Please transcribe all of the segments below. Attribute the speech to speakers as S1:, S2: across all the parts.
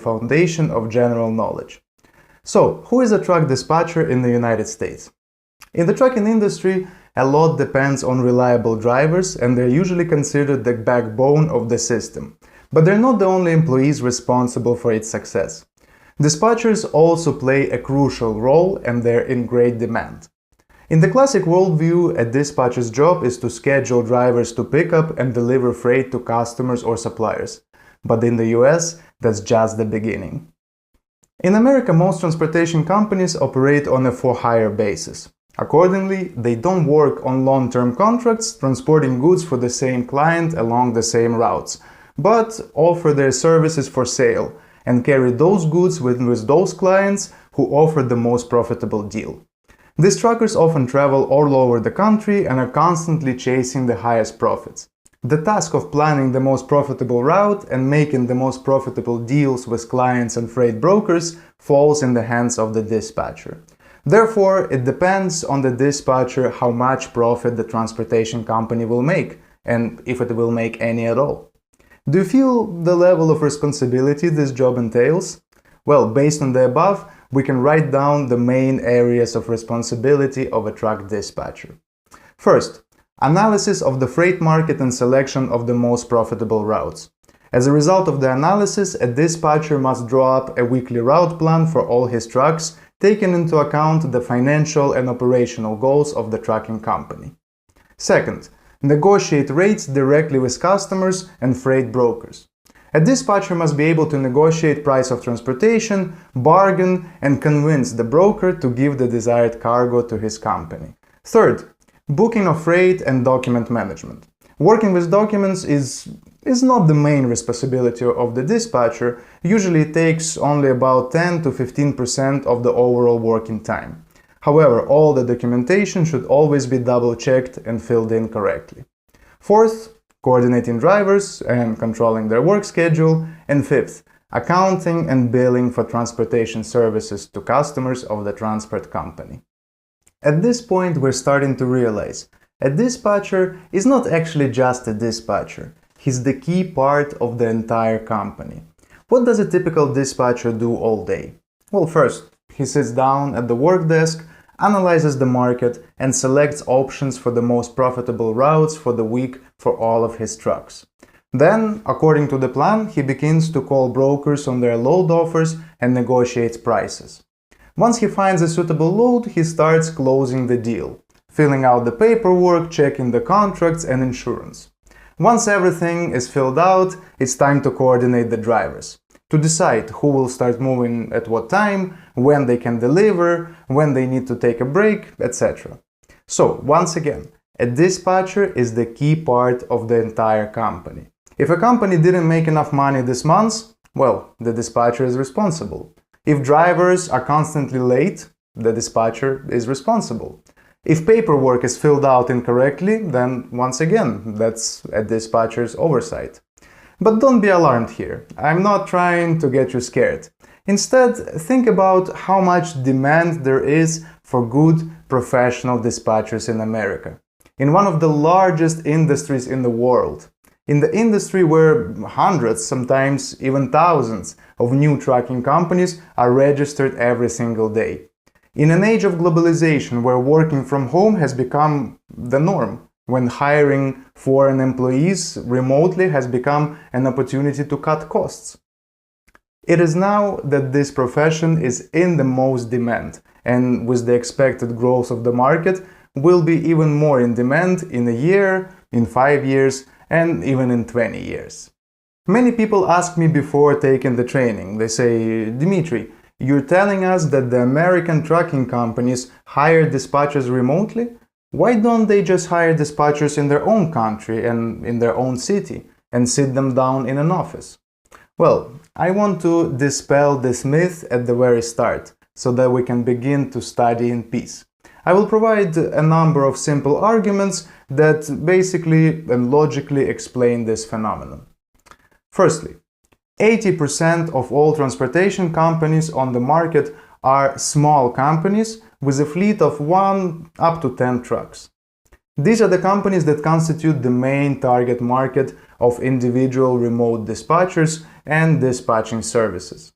S1: foundation of general knowledge. So, who is a truck dispatcher in the United States? In the trucking industry, a lot depends on reliable drivers, and they're usually considered the backbone of the system. But they're not the only employees responsible for its success. Dispatchers also play a crucial role, and they're in great demand. In the classic worldview, a dispatcher's job is to schedule drivers to pick up and deliver freight to customers or suppliers. But in the US, that's just the beginning. In America, most transportation companies operate on a for-hire basis. Accordingly, they don't work on long-term contracts transporting goods for the same client along the same routes, but offer their services for sale and carry those goods with those clients who offer the most profitable deal. These truckers often travel all over the country and are constantly chasing the highest profits. The task of planning the most profitable route and making the most profitable deals with clients and freight brokers falls in the hands of the dispatcher. Therefore, it depends on the dispatcher how much profit the transportation company will make, and if it will make any at all. Do you feel the level of responsibility this job entails? Well, based on the above, we can write down the main areas of responsibility of a truck dispatcher. First, analysis of the freight market and selection of the most profitable routes. As a result of the analysis, a dispatcher must draw up a weekly route plan for all his trucks, taking into account the financial and operational goals of the trucking company. Second, negotiate rates directly with customers and freight brokers. A dispatcher must be able to negotiate price of transportation, bargain, and convince the broker to give the desired cargo to his company. Third, booking of freight and document management. Working with documents is not the main responsibility of the dispatcher. Usually it takes only about 10 to 15% of the overall working time. However, all the documentation should always be double-checked and filled in correctly. Fourth, coordinating drivers and controlling their work schedule. And fifth, accounting and billing for transportation services to customers of the transport company. At this point, we're starting to realize a dispatcher is not actually just a dispatcher. He's the key part of the entire company. What does a typical dispatcher do all day? Well, first, he sits down at the work desk, analyzes the market, and selects options for the most profitable routes for the week for all of his trucks. Then, according to the plan, he begins to call brokers on their load offers and negotiates prices. Once he finds a suitable load, he starts closing the deal, filling out the paperwork, checking the contracts and insurance. Once everything is filled out, it's time to coordinate the drivers, to decide who will start moving at what time, when they can deliver, when they need to take a break, etc. So, once again, a dispatcher is the key part of the entire company. If a company didn't make enough money this month, well, the dispatcher is responsible. If drivers are constantly late, the dispatcher is responsible. If paperwork is filled out incorrectly, then once again, that's a dispatcher's oversight. But don't be alarmed here. I'm not trying to get you scared. Instead, think about how much demand there is for good professional dispatchers in America, in one of the largest industries in the world. In the industry where hundreds, sometimes even thousands, of new trucking companies are registered every single day. In an age of globalization where working from home has become the norm, when hiring foreign employees remotely has become an opportunity to cut costs. It is now that this profession is in the most demand, and with the expected growth of the market, will be even more in demand in a year, in 5 years, and even in 20 years. Many people ask me before taking the training, they say, Dmitry, you're telling us that the American trucking companies hire dispatchers remotely? Why don't they just hire dispatchers in their own country and in their own city and sit them down in an office? Well, I want to dispel this myth at the very start, so that we can begin to study in peace. I will provide a number of simple arguments that basically and logically explain this phenomenon. Firstly, 80% of all transportation companies on the market are small companies with a fleet of 1 up to 10 trucks. These are the companies that constitute the main target market of individual remote dispatchers and dispatching services.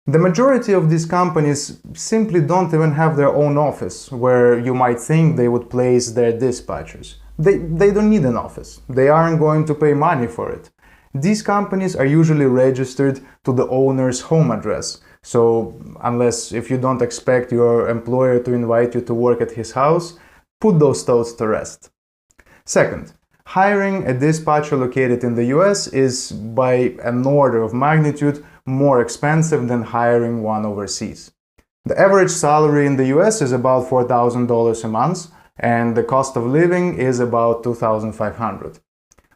S1: The majority of these companies simply don't even have their own office, where you might think they would place their dispatchers. They don't need an office. They aren't going to pay money for it. These companies are usually registered to the owner's home address. So, unless if you don't expect your employer to invite you to work at his house, put those thoughts to rest. Second, hiring a dispatcher located in the US is by an order of magnitude more expensive than hiring one overseas. The average salary in the US is about $4,000 a month, and the cost of living is about $2,500.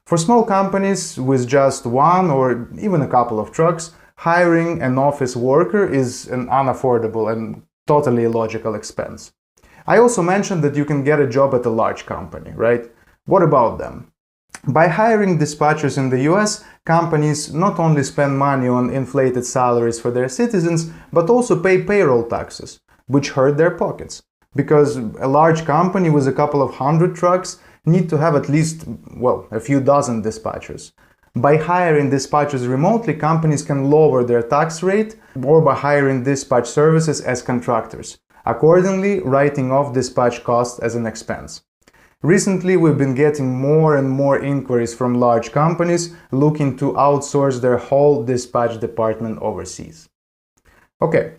S1: For small companies with just one or even a couple of trucks, hiring an office worker is an unaffordable and totally illogical expense. I also mentioned that you can get a job at a large company, right? What about them? By hiring dispatchers in the US, companies not only spend money on inflated salaries for their citizens, but also pay payroll taxes, which hurt their pockets. Because a large company with a couple of hundred trucks need to have at least, well, a few dozen dispatchers. By hiring dispatchers remotely, companies can lower their tax rate, or by hiring dispatch services as contractors, accordingly writing off dispatch costs as an expense. Recently, we've been getting more and more inquiries from large companies looking to outsource their whole dispatch department overseas. Okay,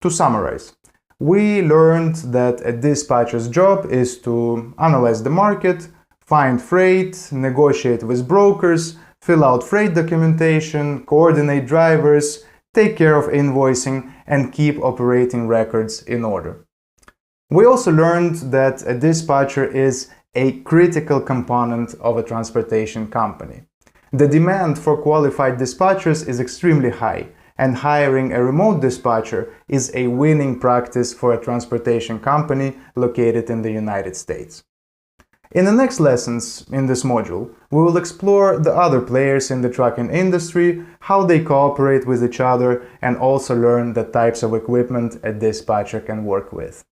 S1: to summarize, we learned that a dispatcher's job is to analyze the market, find freight, negotiate with brokers, fill out freight documentation, coordinate drivers, take care of invoicing, and keep operating records in order. We also learned that a dispatcher is a critical component of a transportation company. The demand for qualified dispatchers is extremely high, and hiring a remote dispatcher is a winning practice for a transportation company located in the United States. In the next lessons in this module, we will explore the other players in the trucking industry, how they cooperate with each other, and also learn the types of equipment a dispatcher can work with.